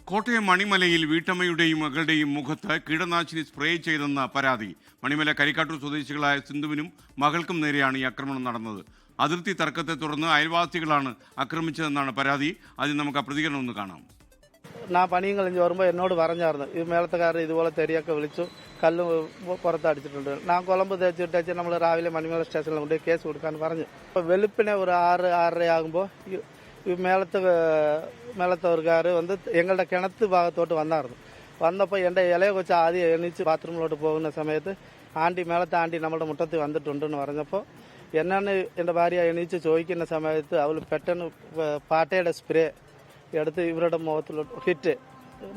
കോട്ടയം മണിമലയിൽ വീട്ടമ്മയുടെയും മകളുടെയും മുഖത്ത് കീടനാശിനി സ്പ്രേ ചെയ്തെന്ന പരാതി. മണിമല കരിക്കാട്ടൂർ സ്വദേശികളായ സിന്ധുവിനും മകൾക്കും നേരെയാണ് ഈ ആക്രമണം നടന്നത്. അതിർത്തി തർക്കത്തെ തുടർന്ന് അയൽവാസികളാണ് ആക്രമിച്ചതെന്നാണ് പരാതി. ആദ്യം നമുക്ക് ആ പ്രതികരണം ഒന്ന് കാണാം. ഞാൻ പണിയും കളഞ്ഞ് വരുമ്പോൾ എന്നോട് പറഞ്ഞായിരുന്നു, ഈ മേളത്തുകാരൻ ഇതുപോലെ തെരിയൊക്കെ വിളിച്ചു കല്ല് പുറത്തടിച്ചിട്ടുണ്ട്. ഞാൻ കുളമ്പ് തേച്ചിട്ടേച്ച് നമ്മൾ രാവിലെ മണിമല സ്റ്റേഷനിൽ കൊണ്ട് കേസ് കൊടുക്കാൻ പറഞ്ഞു. അപ്പോൾ വെളുപ്പിനെ ഒരു 6-6:30 ആകുമ്പോൾ ഈ മേളത്തവർക്കാർ ഞങ്ങളുടെ കിണത്ത് ഭാഗത്തോട്ട് വന്നപ്പോൾ എൻ്റെ ഇളയ കൊച്ച് ആദ്യം എണീച്ച് ബാത്റൂമിലോട്ട് പോകുന്ന സമയത്ത് മേളത്തെ ആൻറ്റി നമ്മുടെ മുറ്റത്ത് വന്നിട്ടുണ്ടെന്ന് പറഞ്ഞപ്പോൾ എന്നാണ് എൻ്റെ ഭാര്യ എണീച്ച് ചോദിക്കുന്ന സമയത്ത് അവൾ പെട്ടെന്ന് പാട്ടയുടെ സ്പ്രേ എടുത്ത് ഇവരുടെ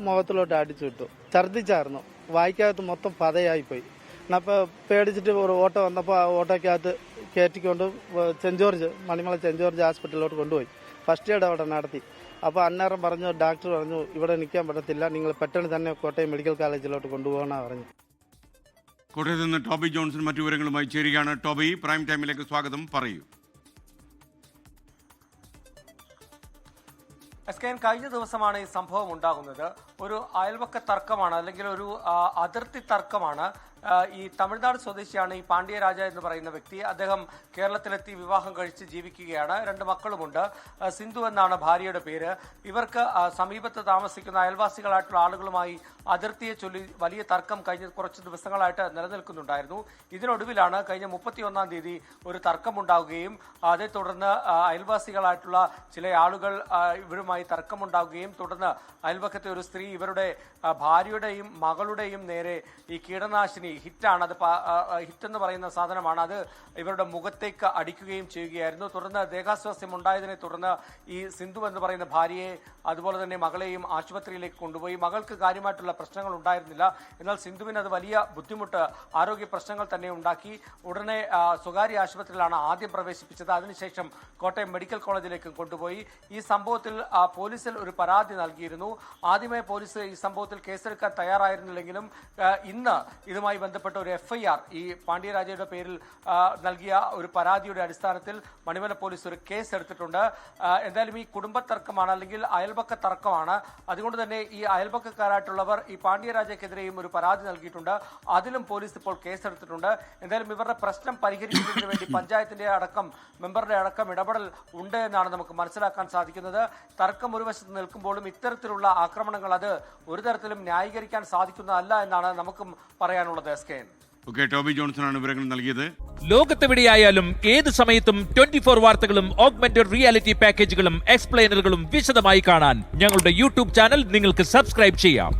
മുഖത്തിലോട്ട് അടിച്ചു വിട്ടു. ഛർദ്ദിച്ചായിരുന്നു. വായിക്കകത്ത് മൊത്തം പതയായിപ്പോയി. അപ്പോൾ പേടിച്ചിട്ട് ഒരു ഓട്ടോ വന്നപ്പോൾ ആ ഓട്ടോയ്ക്കകത്ത് കയറ്റിക്കൊണ്ട് മണിമല സെൻറ് ജോർജ് ഹോസ്പിറ്റലിലോട്ട് കൊണ്ടുപോയി. ഫസ്റ്റ് എയ്ഡ് അവിടെ നടത്തി. അപ്പോൾ അന്നേരം ഡോക്ടർ പറഞ്ഞു ഇവിടെ നിൽക്കാൻ പറ്റത്തില്ല, നിങ്ങൾ പെട്ടെന്ന് തന്നെ കോട്ടയം മെഡിക്കൽ കോളേജിലോട്ട് കൊണ്ടുപോകണമെന്ന് പറഞ്ഞു. കോട്ടയത്ത് നിന്ന് ടോബി ജോൺസൺ മറ്റു വിവരങ്ങളുമായി ചേരുകയാണ്. ടോബി, പ്രൈം ടൈമിലേക്ക് സ്വാഗതം. പറയൂ. കഴിഞ്ഞ ദിവസമാണ് ഈ സംഭവം ഉണ്ടാകുന്നത്. ഒരു അയൽവക്ക തർക്കമാണ്, അല്ലെങ്കിൽ ഒരു അതിർത്തി തർക്കമാണ്. ഈ തമിഴ്നാട് സ്വദേശിയാണ് ഈ പാണ്ഡ്യരാജ എന്ന് പറയുന്ന വ്യക്തി. അദ്ദേഹം കേരളത്തിലെത്തി വിവാഹം കഴിച്ച് ജീവിക്കുകയാണ്. 2 മക്കളുമുണ്ട്. സിന്ധു എന്നാണ് ഭാര്യയുടെ പേര്. ഇവർക്ക് സമീപത്ത് താമസിക്കുന്ന അയൽവാസികളായിട്ടുള്ള ആളുകളുമായി അതിർത്തിയെ ചൊല്ലി വലിയ തർക്കം കഴിഞ്ഞ കുറച്ച് ദിവസങ്ങളായിട്ട് നിലനിൽക്കുന്നുണ്ടായിരുന്നു. ഇതിനൊടുവിലാണ് കഴിഞ്ഞ 31-ാം തീയതി ഒരു തർക്കമുണ്ടാവുകയും അതേ തുടർന്ന് അയൽവാസികളായിട്ടുള്ള ചില ആളുകൾ ഇവരുമായി തർക്കമുണ്ടാവുകയും തുടർന്ന് അയൽവക്കത്തെ ഒരു സ്ത്രീ ഇവരുടെ ഭാര്യയുടെയും മകളുടെയും നേരെ ഈ കീടനാശിനി ഹിറ്റാണ്, അത് ഹിറ്റ് എന്ന് പറയുന്ന സാധനമാണ്, അത് ഇവരുടെ മുഖത്തേക്ക് അടിക്കുകയും ചെയ്യുകയായിരുന്നു. തുടർന്ന് ദേഹാസ്വാസ്ഥ്യം ഉണ്ടായതിനെ തുടർന്ന് ഈ സിന്ധു എന്ന് പറയുന്ന ഭാര്യയെ അതുപോലെ തന്നെ മകളെയും ആശുപത്രിയിലേക്ക് കൊണ്ടുപോയി. മകൾക്ക് കാര്യമായിട്ടുള്ള പ്രശ്നങ്ങൾ ഉണ്ടായിരുന്നില്ല. എന്നാൽ സിന്ധുവിന് അത് വലിയ ബുദ്ധിമുട്ട്, ആരോഗ്യ പ്രശ്നങ്ങൾ തന്നെ ഉണ്ടാക്കി. ഉടനെ സ്വകാര്യ ആശുപത്രിയിലാണ് ആദ്യം പ്രവേശിപ്പിച്ചത്. അതിനുശേഷം കോട്ടയം മെഡിക്കൽ കോളേജിലേക്ക് കൊണ്ടുപോയി. ഈ സംഭവത്തിൽ പോലീസിൽ ഒരു പരാതി നൽകിയിരുന്നു. ആദ്യമേ പോലീസ് ഈ സംഭവത്തിൽ കേസെടുക്കാൻ തയ്യാറായിരുന്നില്ലെങ്കിലും ഇന്ന് ഇതുമായി ബന്ധപ്പെട്ട ഒരു FIR ഈ പാണ്ഡ്യരാജയുടെ പേരിൽ നൽകിയ ഒരു പരാതിയുടെ അടിസ്ഥാനത്തിൽ മണിമല പോലീസ് ഒരു കേസ് എടുത്തിട്ടുണ്ട്. എന്തായാലും ഈ കുടുംബ തർക്കമാണ്, അല്ലെങ്കിൽ അയൽപക്ക തർക്കമാണ്. അതുകൊണ്ട് തന്നെ ഈ അയൽപക്കക്കാരായിട്ടുള്ളവർ ഈ പാണ്ഡ്യരാജയ്ക്കെതിരെയും ഒരു പരാതി നൽകിയിട്ടുണ്ട്. അതിലും പോലീസ് ഇപ്പോൾ കേസെടുത്തിട്ടുണ്ട്. എന്തായാലും ഇവരുടെ പ്രശ്നം പരിഹരിക്കുന്നതിന് വേണ്ടി പഞ്ചായത്തിന്റെ അടക്കം മെമ്പറുടെ അടക്കം ഇടപെടൽ ഉണ്ട് എന്നാണ് നമുക്ക് മനസ്സിലാക്കാൻ സാധിക്കുന്നത്. തർക്കം ഒരു വശത്ത് നിൽക്കുമ്പോഴും ഇത്തരത്തിലുള്ള ആക്രമണങ്ങൾ അത് ഒരു തരത്തിലും ന്യായീകരിക്കാൻ സാധിക്കുന്നതല്ല എന്നാണ് നമുക്കും പറയാനുള്ളത്. ടോബി ജോൺസൺ വിവരങ്ങൾ നൽകിയത്. ലോകത്തെവിടെയായാലും ഏത് സമയത്തും 24 വാർത്തകളും ഓഗ്മെന്റഡ് റിയാലിറ്റി പാക്കേജുകളും എക്സ്പ്ലെയിനറുകളും വിശദമായി കാണാൻ ഞങ്ങളുടെ യൂട്യൂബ് ചാനൽ നിങ്ങൾക്ക് സബ്സ്ക്രൈബ് ചെയ്യാം.